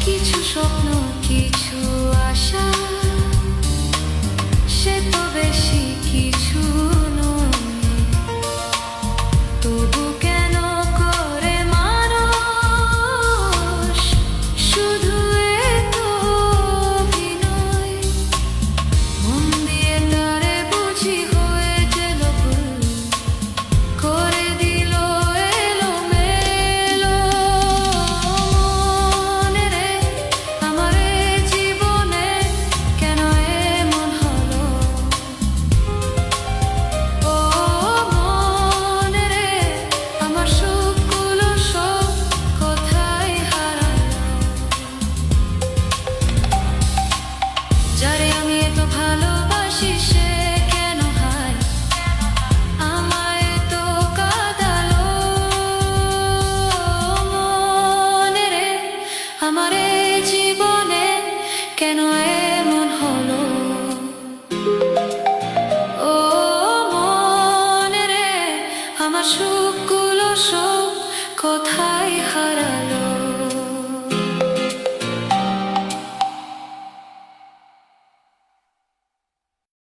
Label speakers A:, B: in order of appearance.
A: কিছু স্বপ্ন কিছু আশা, সে তো বেশি কিছু নয়। তবু কেন করে মানুষ শুধু এত অভিনয়? মন দিয়ে তারে বুঝি হয়ে গেল ভুল, করে দিল এলোমেলো। মনে রে আমার জীবনে কেন এমন হলো? ও মনে রে আমার সুখগুলো সব কোথায় হারালো? যারে আমি এত ভালোবাসি সে কেন হায় আমায় তো কাঁদালো? মনে রে আমার জীবনে কেন এমন হলো? ও মনে রে আমার সুখগুলো সব কোথায় হারালো?